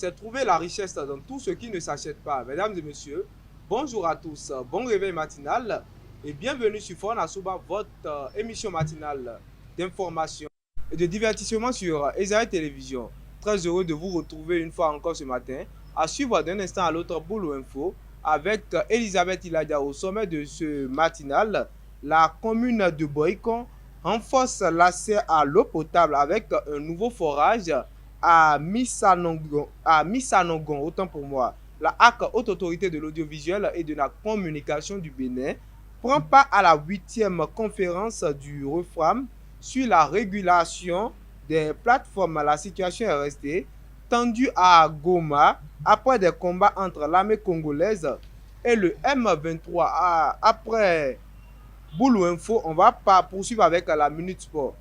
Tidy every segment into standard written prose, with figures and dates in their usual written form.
c'est trouver la richesse dans tout ce qui ne s'achète pas. Mesdames et messieurs, bonjour à tous, bon réveil matinal et bienvenue sur Fona Souba, votre émission matinale d'information et de divertissement sur Esaïe Télévision. Très heureux de vous retrouver une fois encore ce matin, à suivre d'un instant à l'autre Boulot Info avec Elisabeth Iladia au sommet de ce matinal. La commune de Boïcon renforce l'accès à l'eau potable avec un nouveau forage à Missanongon, autant pour moi. La HAC, Haute Autorité de l'Audiovisuel et de la Communication du Bénin, prend part à la 8e conférence du REFRAM sur la régulation des plateformes. La situation est restée tendue à Goma après des combats entre l'armée congolaise et le M23. Après Boulou Info, on va poursuivre avec la Minute Sport.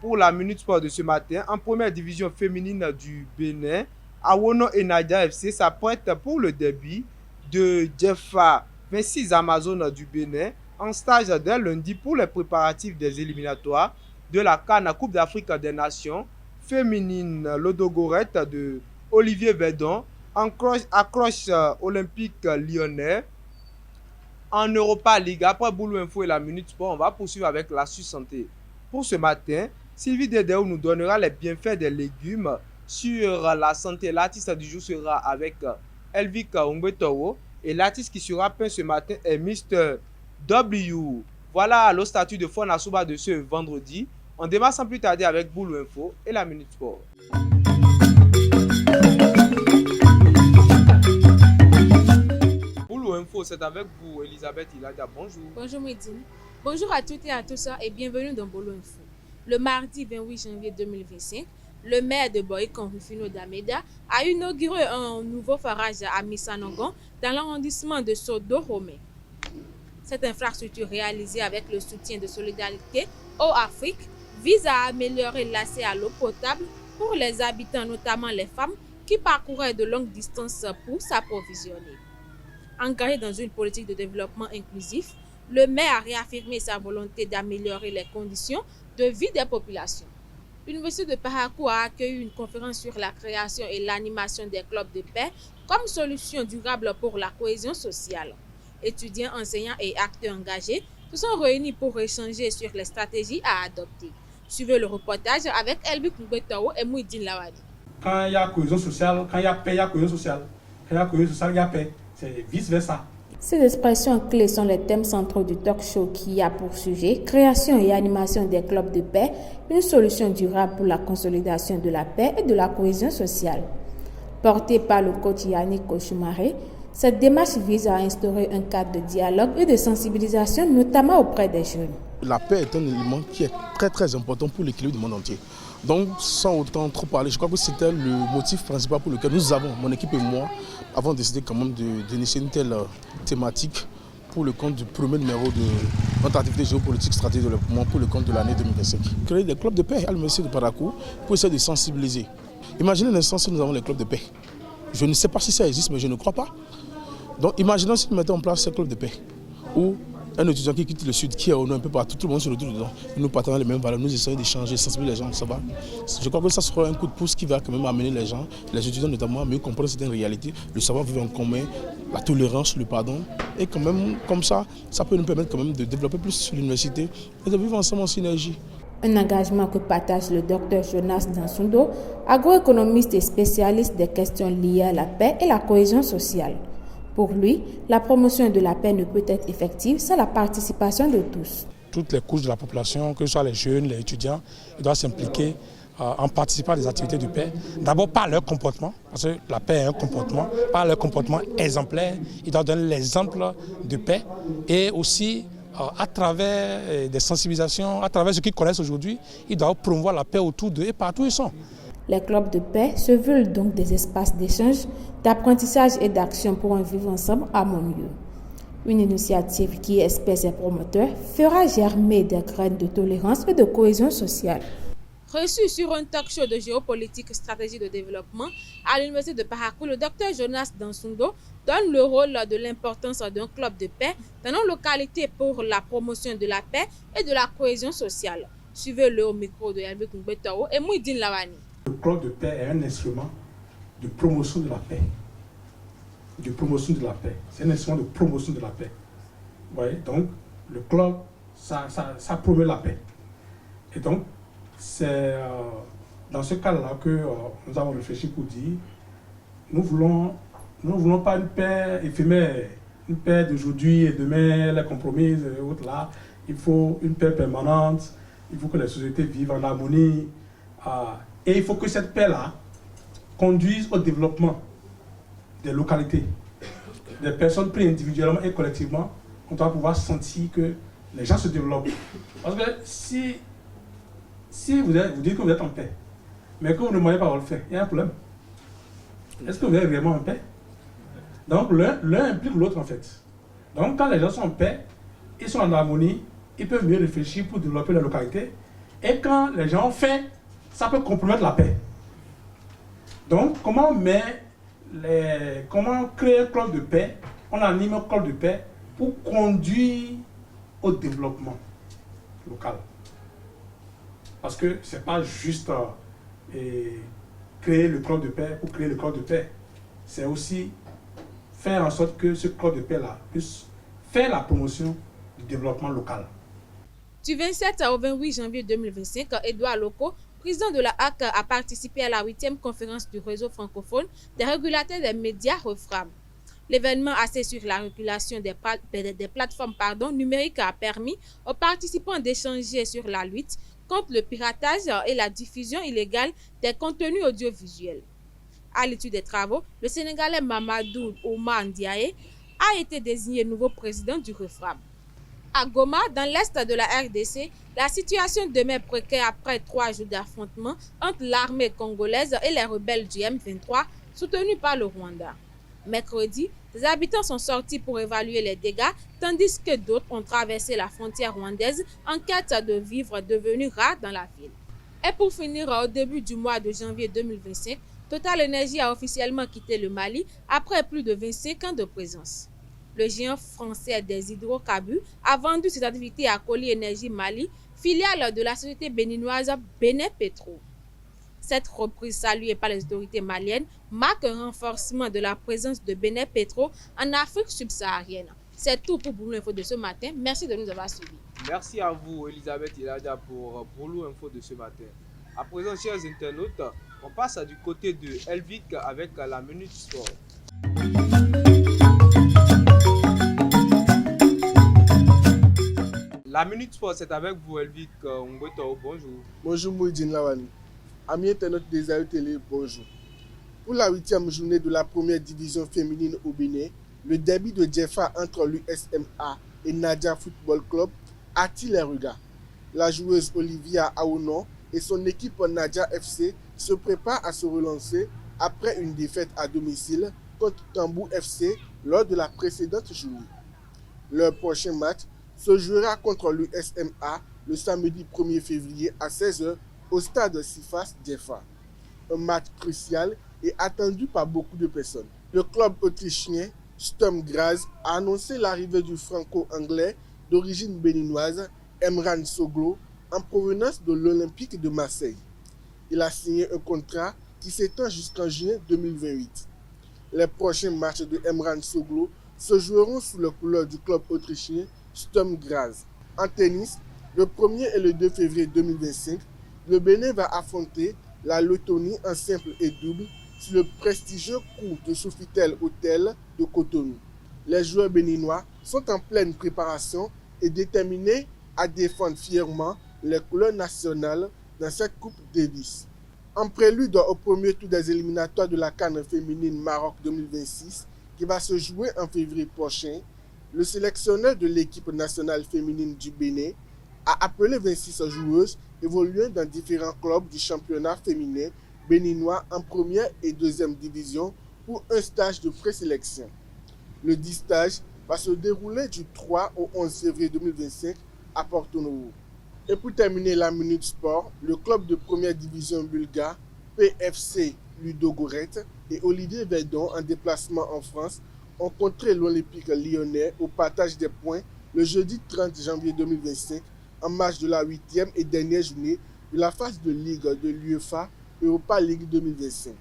Pour la Minute Sport de ce matin, en première division féminine du Bénin, Awono et Nadia FC s'apprêtent pour le début de Jeffa 26 Amazones du Bénin en stage dès lundi pour les préparatifs des éliminatoires de la CAN Coupe d'Afrique des Nations féminine. L'Odogorette de Olivier Verdon accroche olympique lyonnais en Europa League. Après Boulou Info et la Minute Sport, on va poursuivre avec la santé. Pour ce matin, Sylvie Dedeo nous donnera les bienfaits des légumes sur la santé. L'artiste du jour sera avec Elvic Umbetowo et l'artiste qui sera peint ce matin est Mr. W. Voilà le statut de Fona Souba de ce vendredi. On démarre sans plus tarder avec Boulou Info et la Minute Sport. Boulou Info, c'est avec vous, Elisabeth Iladia. Bonjour. Bonjour Médine. Bonjour à toutes et à tous et bienvenue dans Boulou Info. Le mardi 28 janvier 2025, le maire de Boïcon, Rufino Dameda, a inauguré un nouveau forage à Missanongon dans l'arrondissement de Sodo-Romé. Cette infrastructure réalisée avec le soutien de Solidarité Eau Afrique vise à améliorer l'accès à l'eau potable pour les habitants, notamment les femmes qui parcouraient de longues distances pour s'approvisionner. Engagé dans une politique de développement inclusif, le maire a réaffirmé sa volonté d'améliorer les conditions de vie des populations. L'Université de Parakou a accueilli une conférence sur la création et l'animation des clubs de paix comme solution durable pour la cohésion sociale. Étudiants, enseignants et acteurs engagés se sont réunis pour échanger sur les stratégies à adopter. Suivez le reportage avec Elbi Kumbetawo et Mouidine Lawadi. Quand il y a cohésion sociale, quand il y a paix, il y a cohésion sociale. Quand il y a cohésion sociale, il y a paix. C'est vice-versa. Ces expressions clés sont les thèmes centraux du talk show qui a pour sujet création et animation des clubs de paix, une solution durable pour la consolidation de la paix et de la cohésion sociale. Porté par le coach Yannick Kochoumaré, cette démarche vise à instaurer un cadre de dialogue et de sensibilisation, notamment auprès des jeunes. La paix est un élément qui est très très important pour l'équilibre du monde entier. Donc, sans autant trop parler, je crois que c'était le motif principal pour lequel nous avons, mon équipe et moi, avons décidé quand même d'initier une telle thématique pour le compte du premier numéro de notre activité géopolitique stratégique de développement pour le compte de l'année 2025. Créer des clubs de paix à l'Université de Parakou pour essayer de sensibiliser. Imaginez l'instant si nous avons les clubs de paix. Je ne sais pas si ça existe, mais je ne crois pas. Donc, imaginons si nous mettons en place ces clubs de paix où un étudiant qui quitte le sud, qui est au nord, un peu partout, tout le monde se retrouve dedans. Nous partageons les mêmes valeurs, nous essayons d'échanger, sensibiliser les gens, ça va. Je crois que ça sera un coup de pouce qui va quand même amener les gens, les étudiants notamment, à mieux comprendre certaines réalités, le savoir vivre en commun, la tolérance, le pardon. Et quand même, comme ça peut nous permettre quand même de développer plus l'université et de vivre ensemble en synergie. Un engagement que partage le docteur Jonas Dansundo, agroéconomiste et spécialiste des questions liées à la paix et la cohésion sociale. Pour lui, la promotion de la paix ne peut être effective sans la participation de tous. Toutes les couches de la population, que ce soit les jeunes, les étudiants, ils doivent s'impliquer en participant à des activités de paix. D'abord par leur comportement, parce que la paix est un comportement, par leur comportement exemplaire, ils doivent donner l'exemple de paix et aussi à travers des sensibilisations, à travers ce qu'ils connaissent aujourd'hui, ils doivent promouvoir la paix autour d'eux et partout où ils sont. Les clubs de paix se veulent donc des espaces d'échange, d'apprentissage et d'action pour un vivre ensemble harmonieux. Une initiative qui, espère ses promoteurs, fera germer des graines de tolérance et de cohésion sociale. Reçu sur un talk show de géopolitique stratégie de développement à l'Université de Parakou, le docteur Jonas Dansundo donne le rôle de l'importance d'un club de paix dans nos localités pour la promotion de la paix et de la cohésion sociale. Suivez-le au micro de Elbi Kumbetawo et Mouidine Lawani. Le club de paix est un instrument de promotion de la paix. De promotion de la paix. C'est un instrument de promotion de la paix. Vous voyez, donc, le club, ça promeut la paix. Et donc, c'est dans ce cadre-là que nous avons réfléchi pour dire, nous ne voulons pas une paix éphémère, une paix d'aujourd'hui et demain, les compromis et autres là. Il faut une paix permanente, il faut que les sociétés vivent en harmonie. Et il faut que cette paix-là conduise au développement des localités, des personnes prises individuellement et collectivement. On doit pouvoir sentir que les gens se développent. Parce que si vous dites que vous êtes en paix, mais que vous ne voyez pas le faire, il y a un problème. Est-ce que vous êtes vraiment en paix? Donc l'un implique l'autre en fait. Donc quand les gens sont en paix, ils sont en harmonie, ils peuvent mieux réfléchir pour développer la localité. Et quand les gens ont faim, ça peut compromettre la paix. Donc comment créer un club de paix? On anime un club de paix pour conduire au développement local. Parce que ce n'est pas juste créer le club de paix pour créer le club de paix. C'est aussi faire en sorte que ce club de paix-là puisse faire la promotion du développement local. Du 27 au 28 janvier 2025, Edouard Loko, président de la HAC, a participé à la 8e conférence du réseau francophone des régulateurs des médias REFRAM. L'événement axé sur la régulation des plateformes numériques a permis aux participants d'échanger sur la lutte contre le piratage et la diffusion illégale des contenus audiovisuels. À l'étude des travaux, le Sénégalais Mamadou Oumar Ndiaye a été désigné nouveau président du REFRAM. À Goma, dans l'est de la RDC, la situation demeure précaire après 3 jours d'affrontements entre l'armée congolaise et les rebelles du M23, soutenus par le Rwanda. Mercredi, des habitants sont sortis pour évaluer les dégâts, tandis que d'autres ont traversé la frontière rwandaise en quête de vivres devenus rares dans la ville. Et pour finir, au début du mois de janvier 2025, Total Energy a officiellement quitté le Mali après plus de 25 ans de présence. Le géant français des hydrocarbures a vendu ses activités à Koli Energy Mali, filiale de la société béninoise Benin Petro. Cette reprise saluée par les autorités maliennes marque un renforcement de la présence de Benin Petro en Afrique subsaharienne. C'est tout pour Boulou Info de ce matin. Merci de nous avoir suivis. Merci à vous, Elisabeth Iladia, pour Boulou Info de ce matin. À présent, chers internautes, on passe du côté de Elvic avec la Minute Sport. La Minute Sport, c'est avec vous, Elvic Ngweto. Bonjour. Bonjour, Mouidine Lawani. Amis internautes des AE Télé, bonjour. Pour la 8e journée de la première division féminine au Bénin, le derby de Djefa entre l'USMA et Nadia Football Club attire les regards. La joueuse Olivia Aounon et son équipe Nadia FC se préparent à se relancer après une défaite à domicile contre Tambou FC lors de la précédente journée. Leur prochain match se jouera contre l'USMA le samedi 1er février à 16h au stade Sifas Djefa. Un match crucial et attendu par beaucoup de personnes. Le club autrichien Sturm Graz a annoncé l'arrivée du franco-anglais d'origine béninoise Emran Soglo en provenance de l'Olympique de Marseille. Il a signé un contrat qui s'étend jusqu'en juin 2028. Les prochains matchs de Emran Soglo se joueront sous les couleurs du club autrichien Sturm Graz. En tennis, le 1er et le 2 février 2025, le Bénin va affronter la Lettonie en simple et double sur le prestigieux court de Sofitel Hotel de Cotonou. Les joueurs béninois sont en pleine préparation et déterminés à défendre fièrement les couleurs nationales dans cette Coupe Davis. En prélude au premier tour des éliminatoires de la CAN féminine Maroc 2026, qui va se jouer en février prochain, le sélectionneur de l'équipe nationale féminine du Bénin a appelé 26 joueuses évoluant dans différents clubs du championnat féminin béninois en première et deuxième division pour un stage de présélection. Le 10 stage va se dérouler du 3 au 11 février 2025 à Porto Novo. Et pour terminer la Minute Sport, le club de première division bulgare PFC Ludogorets et Olivier Verdon en déplacement en France ont contré l'Olympique lyonnais au partage des points le jeudi 30 janvier 2025 en match de la 8e et dernière journée de la phase de Ligue de l'UEFA Europa League 2025.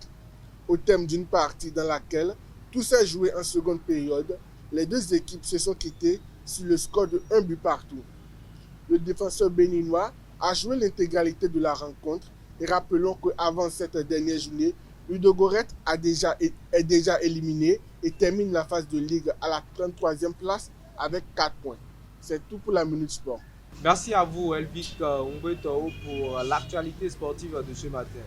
au terme d'une partie dans laquelle tout s'est joué en seconde période. Les deux équipes se sont quittées sur le score de 1 but partout. Le défenseur béninois a joué l'intégralité de la rencontre et rappelons qu'avant cette dernière journée, Ludogorets est déjà éliminé et termine la phase de Ligue à la 33e place avec 4 points. C'est tout pour la Minute Sport. Merci à vous, Elvic Ongweto, pour l'actualité sportive de ce matin.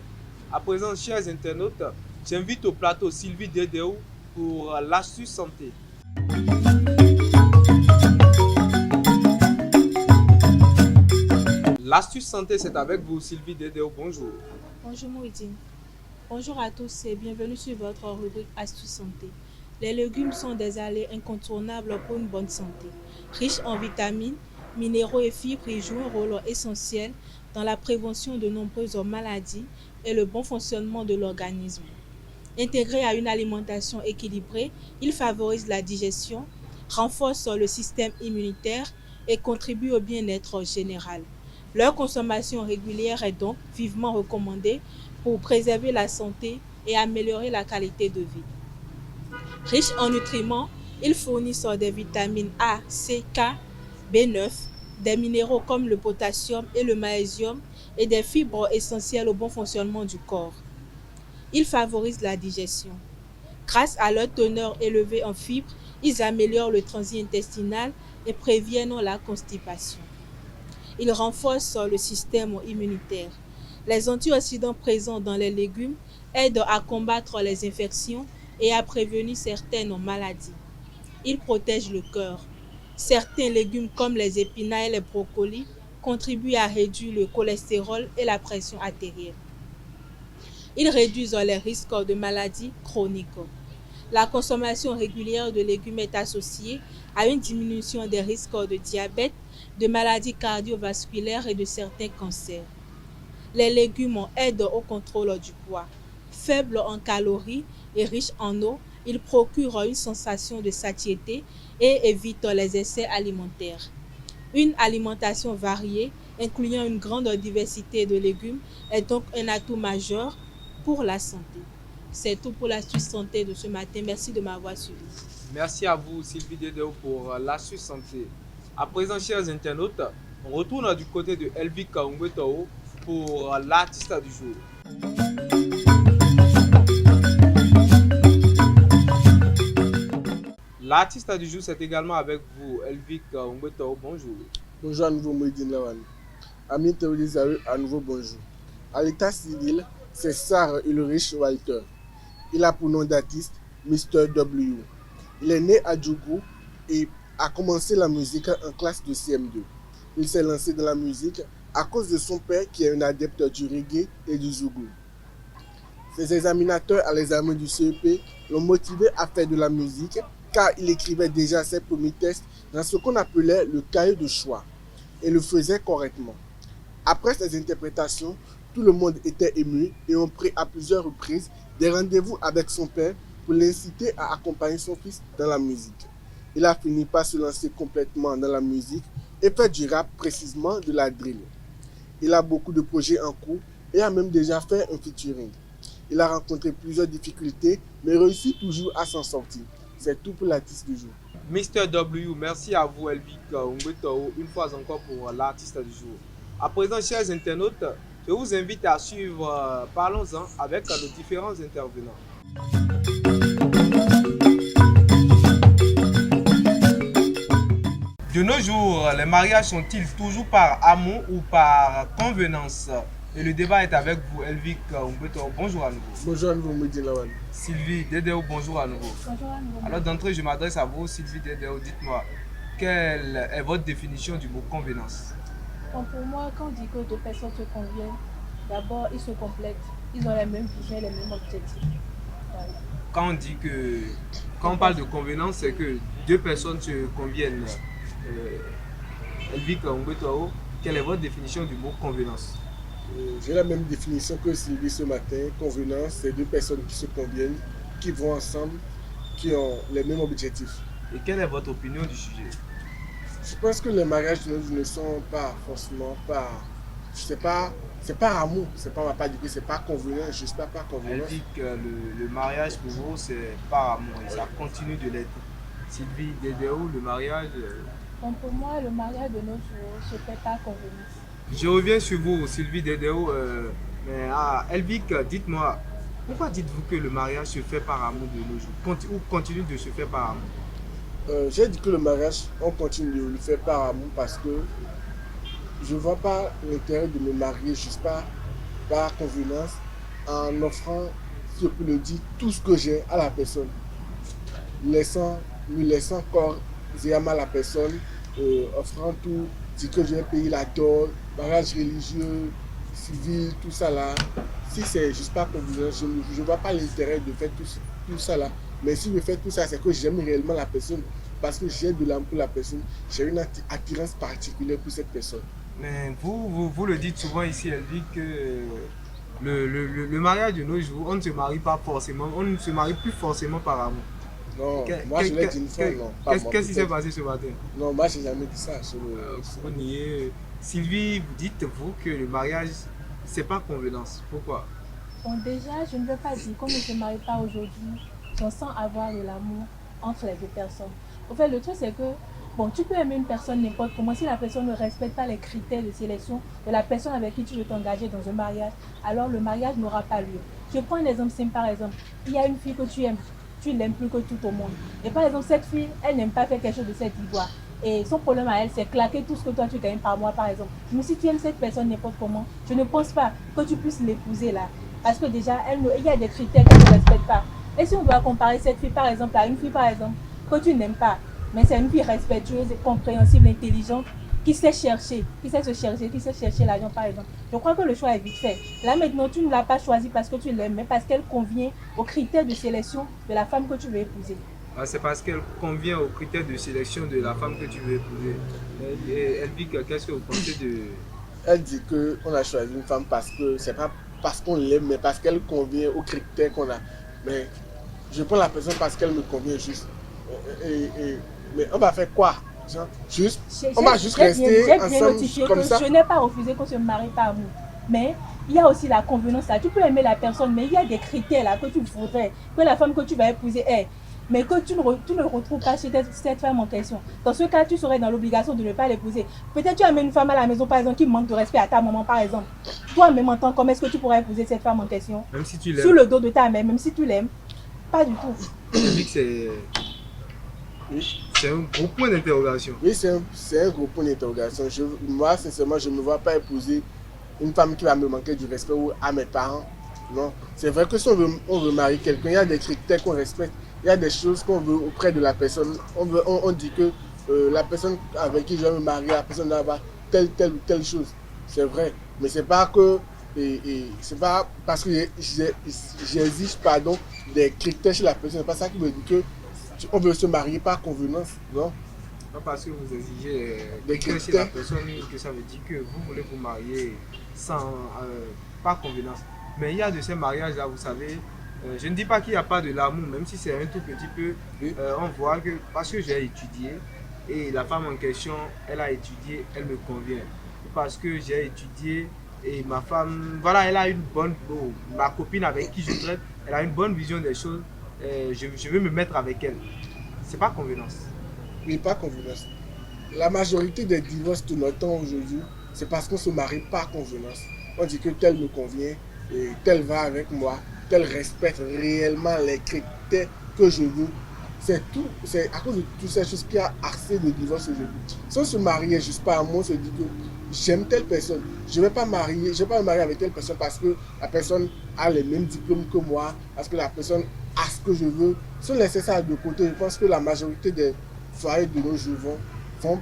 À présent, chers internautes, j'invite au plateau Sylvie Dedeo pour l'astuce santé. L'astuce santé, c'est avec vous, Sylvie Dedeo. Bonjour. Bonjour Mouidine. Bonjour à tous et bienvenue sur votre rubrique Astuces santé. Les légumes sont des alliés incontournables pour une bonne santé. Riches en vitamines, minéraux et fibres, ils jouent un rôle essentiel dans la prévention de nombreuses maladies et le bon fonctionnement de l'organisme. Intégrés à une alimentation équilibrée, ils favorisent la digestion, renforcent le système immunitaire et contribuent au bien-être général. Leur consommation régulière est donc vivement recommandée pour préserver la santé et améliorer la qualité de vie. Riches en nutriments, ils fournissent des vitamines A, C, K, B9, des minéraux comme le potassium et le magnésium et des fibres essentielles au bon fonctionnement du corps. Ils favorisent la digestion. Grâce à leur teneur élevée en fibres, ils améliorent le transit intestinal et préviennent la constipation. Ils renforcent le système immunitaire. Les antioxydants présents dans les légumes aident à combattre les infections et à prévenir certaines maladies. Ils protègent le cœur. Certains légumes comme les épinards et les brocolis contribuent à réduire le cholestérol et la pression artérielle. Ils réduisent les risques de maladies chroniques. La consommation régulière de légumes est associée à une diminution des risques de diabète, de maladies cardiovasculaires et de certains cancers. Les légumes aident au contrôle du poids. Faibles en calories et riches en eau, ils procurent une sensation de satiété et évitent les excès alimentaires. Une alimentation variée, incluant une grande diversité de légumes, est donc un atout majeur pour la santé. C'est tout pour l'astuce santé de ce matin. Merci de m'avoir suivi. Merci à vous, Sylvie Dedeo, pour l'astuce santé. À présent, chers internautes, on retourne du côté de Elvic Ongweto pour l'artiste du jour. L'artiste du jour, c'est également avec vous, Elvic Ongweto. Bonjour. Bonjour à nouveau Mouidine Lawan. Amis téléviseurs, à nouveau bonjour. À l'état civil, c'est Sarah Ulrich Walter. Il a pour nom d'artiste Mr. W. Il est né à Djougou et a commencé la musique en classe de CM2. Il s'est lancé dans la musique à cause de son père qui est un adepte du reggae et du zougou. Ses examinateurs à l'examen du CEP l'ont motivé à faire de la musique car il écrivait déjà ses premiers tests dans ce qu'on appelait le cahier de choix et le faisait correctement. Après ses interprétations, tout le monde était ému et ont pris à plusieurs reprises des rendez-vous avec son père pour l'inciter à accompagner son fils dans la musique. Il a fini par se lancer complètement dans la musique et fait du rap, précisément de la drill. Il a beaucoup de projets en cours et a même déjà fait un featuring. Il a rencontré plusieurs difficultés mais réussit toujours à s'en sortir. C'est tout pour l'artiste du jour. Mr. W, merci à vous, Elvic Ongweto, une fois encore pour l'artiste du jour. À présent, chers internautes, je vous invite à suivre Parlons-en avec nos différents intervenants. De nos jours, les mariages sont-ils toujours par amour ou par convenance? Et le débat est avec vous, Elvic Ongweto. Bonjour à nouveau. Bonjour à nouveau, Mouidine Lawan. Sylvie Dedeo, bonjour à nouveau. Bonjour à nouveau. Alors d'entrée, je m'adresse à vous, Sylvie Dedeo. Dites-moi, quelle est votre définition du mot convenance? Bon, pour moi, quand on dit que deux personnes se conviennent, d'abord ils se complètent, ils ont les mêmes visions et les mêmes objectifs. Voilà. Quand on parle de convenance, c'est que deux personnes se conviennent. Elvic Ongweto, quelle est votre définition du mot convenance? J'ai la même définition que Sylvie ce matin. Convenance, c'est deux personnes qui se conviennent, qui vont ensemble, qui ont les mêmes objectifs. Et quelle est votre opinion du sujet? Je pense que les mariages ne sont pas forcément par c'est pas amour, on va pas dire que c'est pas convenance, juste pas Elle convenance. dit que le mariage pour vous, c'est par amour et ça continue de l'être. Sylvie Dédéo, le mariage. Donc pour moi, le mariage de nos jours se fait par convenance. Je reviens sur vous, Sylvie Dédéo. Mais Elvic, dites-moi, pourquoi dites-vous que le mariage se fait par amour de nos jours ou continue de se faire par amour? J'ai dit que le mariage, on continue de le faire par amour parce que je ne vois pas l'intérêt de me marier juste par convenance en offrant, si je peux le dire, tout ce que j'ai à la personne. Me laissant corps et âme à la personne, offrant tout, dire que j'ai payé la dot, mariage religieux, civil, tout ça là. Si c'est juste pas convenance, je ne vois pas l'intérêt de faire tout ça là. Mais si je fais tout ça, c'est que j'aime réellement la personne. Parce que j'ai de l'amour pour la personne, j'ai une attirance particulière pour cette personne. Mais vous le dites souvent ici, Elvic, que le mariage de nos jours, on ne se marie pas forcément, on ne se marie plus forcément par amour. Non, moi je l'ai dit une fois, non. Qu'est-ce qui s'est passé ce matin? Non, moi j'ai jamais dit ça. Vous niez. Sylvie, vous dites-vous que le mariage, c'est pas convenance. Pourquoi? Bon, déjà, je ne veux pas dire qu'on ne se marie pas aujourd'hui sans avoir de l'amour entre les deux personnes. En fait, le truc, c'est que, bon, tu peux aimer une personne n'importe comment. Si la personne ne respecte pas les critères de sélection de la personne avec qui tu veux t'engager dans un mariage, alors le mariage n'aura pas lieu. Je prends un exemple simple, par exemple. Il y a une fille que tu aimes, tu l'aimes plus que tout au monde. Et par exemple, cette fille, elle n'aime pas faire quelque chose de cette ivoire. Et son problème à elle, c'est claquer tout ce que toi tu gagnes par mois, par exemple. Mais si tu aimes cette personne n'importe comment, je ne pense pas que tu puisses l'épouser là. Parce que déjà, il y a des critères qu'elle ne respecte pas. Et si on doit comparer cette fille, par exemple, à une fille, par exemple, que tu n'aimes pas, mais c'est une fille respectueuse, compréhensible, intelligente, qui sait chercher, qui sait se chercher, qui sait chercher l'argent, par exemple. Je crois que le choix est vite fait. Là, maintenant, tu ne l'as pas choisie parce que tu l'aimes, mais parce qu'elle convient aux critères de sélection de la femme que tu veux épouser. C'est parce qu'elle convient aux critères de sélection de la femme que tu veux épouser. Elvic, qu'est-ce que vous pensez de... Elle dit qu'on a choisi une femme parce que c'est pas parce qu'on l'aime, mais parce qu'elle convient aux critères qu'on a. Mais je prends la personne parce qu'elle me convient juste. Mais on va faire quoi? Juste, on va juste rester ensemble comme ça. Je n'ai pas refusé qu'on se marie par amour. Mais il y a aussi la convenance là. Tu peux aimer la personne, mais il y a des critères là que tu voudrais que la femme que tu vas épouser ait. Mais que tu ne retrouves pas chez cette femme en question. Dans ce cas, tu serais dans l'obligation de ne pas l'épouser. Peut-être tu amènes une femme à la maison, par exemple, qui manque de respect à ta maman, par exemple. Toi, même en tant qu'homme, est-ce que tu pourrais épouser cette femme en question? Même si tu l'aimes. Sous le dos de ta mère, même si tu l'aimes. Pas du tout. Elvic, c'est un gros point d'interrogation. Oui, c'est un gros point d'interrogation. Moi, sincèrement, je ne me vois pas épouser une femme qui va me manquer du respect ou à mes parents. Non. C'est vrai que si on veut marier quelqu'un, il y a des critères qu'on respecte. Il y a des choses qu'on veut auprès de la personne. On dit que la personne avec qui je vais me marier, la personne doit avoir telle ou telle chose. C'est vrai. Mais c'est pas que. C'est pas parce que j'exige des critères chez la personne. C'est pas ça qui veut dire qu'on veut se marier par convenance. Non. Pas parce que vous exigez des critères chez la personne que ça veut dire que vous voulez vous marier par convenance. Mais il y a de ces mariages-là, vous savez. Je ne dis pas qu'il n'y a pas de l'amour, même si c'est un tout petit peu, on voit que parce que j'ai étudié et la femme en question, elle a étudié, elle me convient. Parce que j'ai étudié et ma femme, voilà, elle a une bonne, ma copine avec qui je traite, elle a une bonne vision des choses, je veux me mettre avec elle. C'est pas convenance. Oui, pas convenance. La majorité des divorces de notre temps aujourd'hui, c'est parce qu'on se marie par convenance. On dit que tel me convient et tel va avec moi. Qu'elle respecte réellement les critères que je veux. C'est tout, c'est à cause de toutes ces choses qu'il y a assez de divorce aujourd'hui. Si on se mariait juste par amour, on se dit que j'aime telle personne, je ne vais pas me marier avec telle personne parce que la personne a les mêmes diplômes que moi, parce que la personne a ce que je veux. Si on laissait ça de côté, je pense que la majorité des foyers de nos jours vont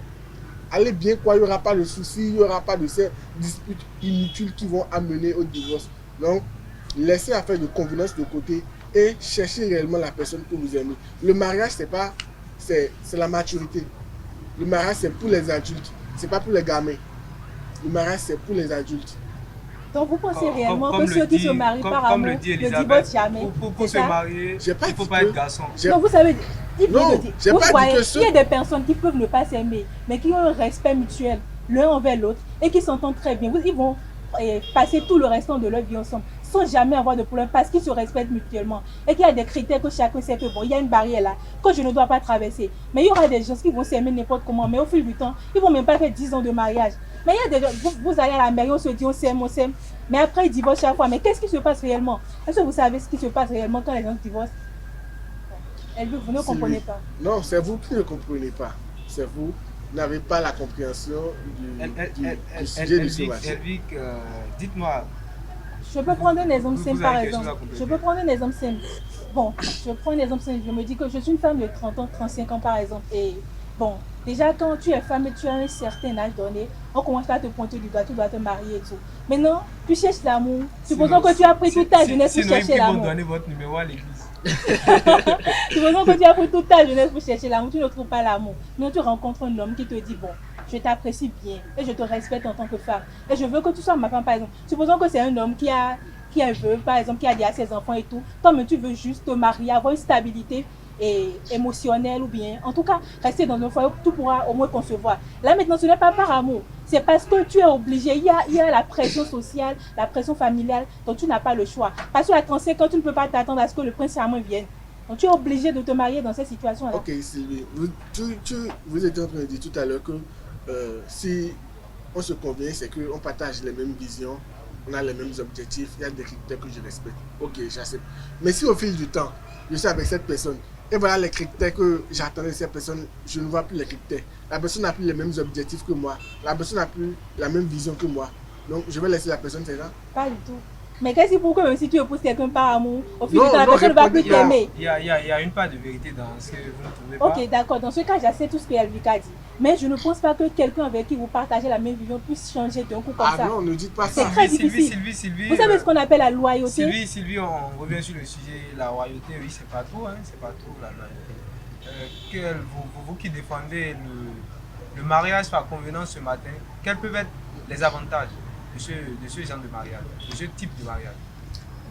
aller bien quoi, il n'y aura pas de soucis, il n'y aura pas de ces disputes inutiles qui vont amener au divorce. Donc, laissez affaire de convenance de côté et cherchez réellement la personne que vous aimez. Le mariage, c'est la maturité. Le mariage, c'est pour les adultes. C'est pas pour les gamins. Le mariage, c'est pour les adultes. Donc vous pensez réellement que ceux qui se marient par amour ne divorcent jamais? Pour se marier, il ne faut pas être garçon. Non, vous savez, il y a des personnes qui peuvent ne pas s'aimer, mais qui ont un respect mutuel. l'un envers l'autre et qui s'entendent très bien, ils vont passer tout le restant de leur vie ensemble sans jamais avoir de problème parce qu'ils se respectent mutuellement et qu'il y a des critères que chacun sait que bon, il y a une barrière là que je ne dois pas traverser. Mais il y aura des gens qui vont s'aimer n'importe comment, mais au fil du temps, ils vont même pas faire 10 ans de mariage. Mais il y a des gens, vous allez à la mairie, on se dit on s'aime, mais après ils divorcent chaque fois. Mais qu'est-ce qui se passe réellement? Est-ce que vous savez ce qui se passe réellement quand les gens divorcent? Vous ne comprenez pas. Non, c'est vous qui ne comprenez pas. C'est vous qui n'avez pas la compréhension du sujet de ce match. Dites-moi. Je peux prendre un exemple simple par exemple. Je peux prendre un exemple simple. Bon, je prends un exemple simple. Je me dis que je suis une femme de 30 ans, 35 ans par exemple. Et bon, déjà quand tu es femme et tu as un certain âge donné, on commence à te pointer du doigt, tu dois te marier et tout. Maintenant, tu cherches l'amour. Supposons que tu as pris toute ta jeunesse pour chercher l'amour. Sinon, ils vont donner votre numéro à l'église. Supposons que tu as pris toute ta jeunesse pour chercher l'amour, tu ne trouves pas l'amour. Mais tu rencontres un homme qui te dit, bon, je t'apprécie bien et je te respecte en tant que femme. Et je veux que tu sois ma femme, par exemple. Supposons que c'est un homme qui est veuve, par exemple, qui a déjà ses enfants et tout. Toi, mais tu veux juste te marier, avoir une stabilité émotionnelle ou bien, en tout cas, rester dans un foyer où tu pourras au moins concevoir. Là, maintenant, ce n'est pas par amour. C'est parce que tu es obligé. Il y a la pression sociale, la pression familiale, donc tu n'as pas le choix. Parce que à 35 ans, tu ne peux pas t'attendre à ce que le prince charmant vienne. Donc tu es obligé de te marier dans cette situation-là. Ok, Sylvie, vous étiez en train de dire tout à l'heure que si on se convient, c'est qu'on partage les mêmes visions, on a les mêmes objectifs, il y a des critères que je respecte. Ok, j'accepte. Mais si au fil du temps, je suis avec cette personne, et voilà les critères que j'attendais de cette personne, je ne vois plus les critères. La personne n'a plus les mêmes objectifs que moi, la personne n'a plus la même vision que moi. Donc je vais laisser la personne, c'est ça? Pas du tout. Mais qu'est-ce pour que même si tu épouses quelqu'un par amour, au fil du temps, la personne ne va plus t'aimer. Il y a une part de vérité dans ce que vous ne trouvez pas. Ok, d'accord. Dans ce cas, j'accepte tout ce que Elvika dit. Mais je ne pense pas que quelqu'un avec qui vous partagez la même vision puisse changer d'un coup comme ça. Ah non, ne dites pas ça. C'est très difficile. Sylvie, vous savez ce qu'on appelle la loyauté? Sylvie, on revient sur le sujet. La loyauté, oui, c'est pas tout. Hein, c'est pas tout, la loyauté. Vous qui défendez le mariage par convenance ce matin, quels peuvent être les avantages de ce genre de mariage, de ce type de mariage?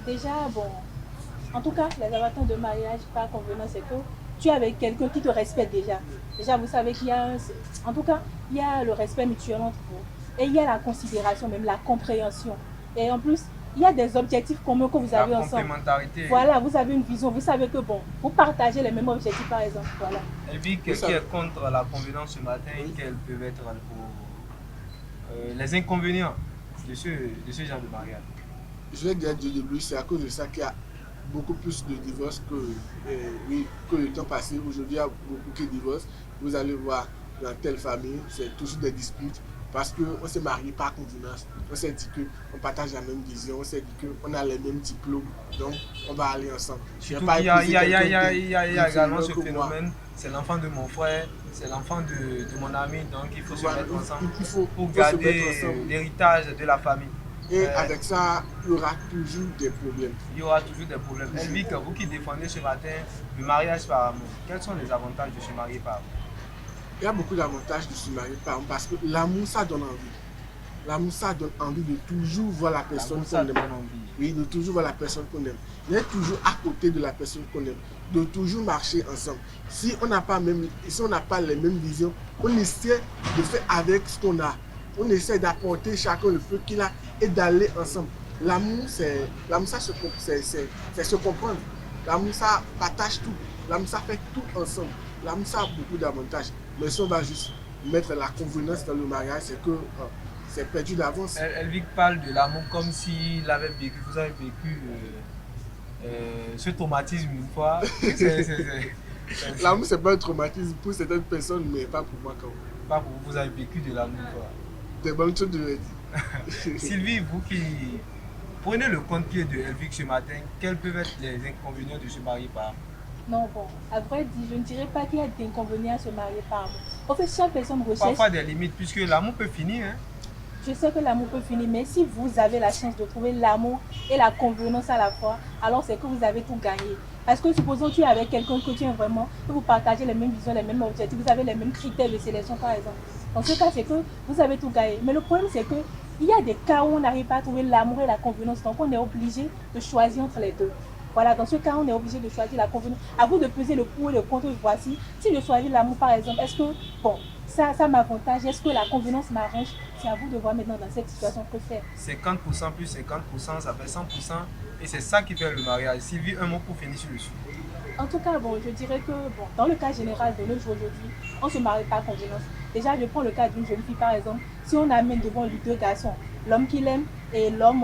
Déjà, bon, en tout cas, les avantages de mariage par convenance, c'est que tu es avec quelqu'un qui te respecte déjà. Déjà, vous savez qu'il y a en tout cas, il y a le respect mutuel entre vous. Et il y a la considération, même la compréhension. Et en plus, il y a des objectifs communs que vous avez ensemble. La complémentarité. Voilà, vous avez une vision, vous savez que bon, vous partagez les mêmes objectifs par exemple. Voilà. Et puis, qui est contre la convenance ce matin, quels peuvent être les inconvénients de ce genre de mariage? Je vais dire du début, c'est à cause de ça qu'il y a beaucoup plus de divorces que le temps passé. Aujourd'hui, il y a beaucoup qui divorcent. Vous allez voir dans telle famille, c'est toujours des disputes parce qu'on s'est marié par convenance. On s'est dit qu'on partage la même vision, on s'est dit qu'on a les mêmes diplômes, donc on va aller ensemble. Il y a également ce phénomène, c'est l'enfant de mon frère, c'est l'enfant de mon ami, donc il faut se mettre ensemble pour garder l'héritage de la famille. Et avec ça, il y aura toujours des problèmes. Il y aura toujours des problèmes. Elvic, vous qui défendez ce matin le mariage par amour, quels sont les avantages de se marier par amour? Il y a beaucoup d'avantages de se marier par amour parce que l'amour, ça donne envie. L'amour, ça donne envie de toujours voir la personne qu'on aime. Oui, de toujours voir la personne qu'on aime. D'être toujours à côté de la personne qu'on aime. De toujours marcher ensemble. Si on n'a pas les mêmes visions, on essaie de faire avec ce qu'on a. On essaie d'apporter chacun le peu qu'il a et d'aller ensemble. L'amour, c'est se comprendre. L'amour, ça partage tout. L'amour, ça fait tout ensemble. L'amour, ça a beaucoup d'avantages. Mais si on va juste mettre la convenance dans le mariage, c'est que c'est perdu d'avance. Elvic parle de l'amour comme s'il avait vécu, vous avez vécu ce traumatisme une fois. L'amour, c'est pas un traumatisme pour certaines personnes, mais pas pour moi quand même. Pas pour vous, vous avez vécu de l'amour quoi. Des bonnes choses de dire. Sylvie, vous qui prenez le contre-pied de Elvic ce matin, quels peuvent être les inconvénients de se marier par amour? Non, bon, à vrai dire, je ne dirais pas qu'il y a d'inconvénients à se marier par amour. En fait, chaque personne recherche... Parfois des limites, puisque l'amour peut finir. Hein? Je sais que l'amour peut finir, mais si vous avez la chance de trouver l'amour et la convenance à la fois, alors c'est que vous avez tout gagné. Parce que supposons que tu es avec quelqu'un que tu aimes vraiment, que vous partagez les mêmes visions, les mêmes objectifs, vous avez les mêmes critères de sélection par exemple. Dans ce cas, c'est que vous avez tout gagné. Mais le problème, c'est qu'il y a des cas où on n'arrive pas à trouver l'amour et la convenance, donc on est obligé de choisir entre les deux. Voilà, dans ce cas, on est obligé de choisir la convenance. À vous de peser le pour et le contre. Voici, si je choisis l'amour, par exemple, est-ce que, bon, ça m'avantage, est-ce que la convenance m'arrange? C'est à vous de voir maintenant dans cette situation que faire. 50% plus 50%, ça fait 100%. Et c'est ça qui fait le mariage. Sylvie, un mot pour finir sur le sujet. En tout cas, bon, je dirais que bon, dans le cas général de nos jours aujourd'hui, on ne se marie pas à convenance. Déjà, je prends le cas d'une jeune fille, par exemple. Si on amène devant lui 2 garçons, l'homme qu'il aime et l'homme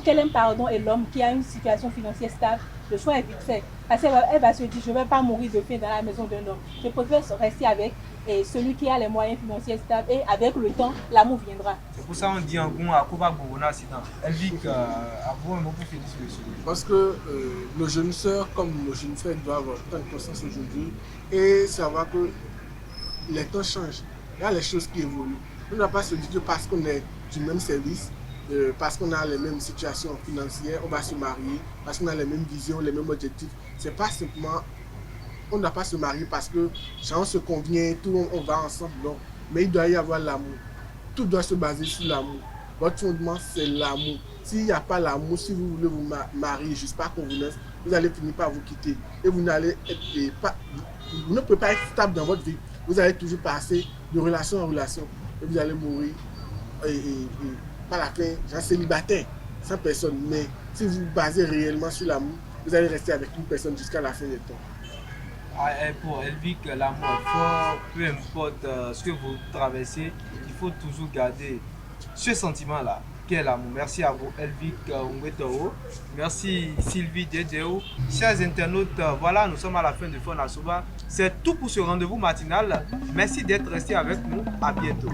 qu'elle aime, pardon, et l'homme qui a une situation financière stable, le choix est vite fait. Parce qu'elle va se dire, je ne vais pas mourir de faim dans la maison d'un homme. Je préfère rester avec celui qui a les moyens financiers stables et avec le temps, l'amour viendra. C'est pour ça qu'on dit en goût à Koba Borona Accident. Elvic, à vous un mot pour finir sur le sujet. Parce que nos jeunes sœurs comme nos jeunes frères doivent prendre conscience aujourd'hui et savoir que les temps changent. Il y a les choses qui évoluent. On ne doit pas se dire que parce qu'on est du même service, parce qu'on a les mêmes situations financières, on va se marier, parce qu'on a les mêmes visions, les mêmes objectifs. C'est pas simplement, on ne doit pas se marier parce que on se convient, tout le monde, on va ensemble, non. Mais il doit y avoir l'amour. Tout doit se baser sur l'amour. Votre fondement, c'est l'amour. S'il n'y a pas l'amour, si vous voulez vous marier juste par convenance, vous allez finir par vous quitter. Et vous n'allez pas, vous ne pouvez pas être stable dans votre vie. Vous allez toujours passer de relation en relation. Et vous allez mourir et par la fin, genre célibataire, sans personne. Mais si vous vous basez réellement sur l'amour, vous allez rester avec une personne jusqu'à la fin du temps. Pour Elvic, l'amour est fort, peu importe ce que vous traversez, il faut toujours garder ce sentiment-là, qu'est l'amour. Merci à vous, Elvic Ngwetoro. Merci, Sylvie Djedjeo. Chers internautes, voilà, nous sommes à la fin de Fon Assoba. C'est tout pour ce rendez-vous matinal. Merci d'être restés avec nous. À bientôt.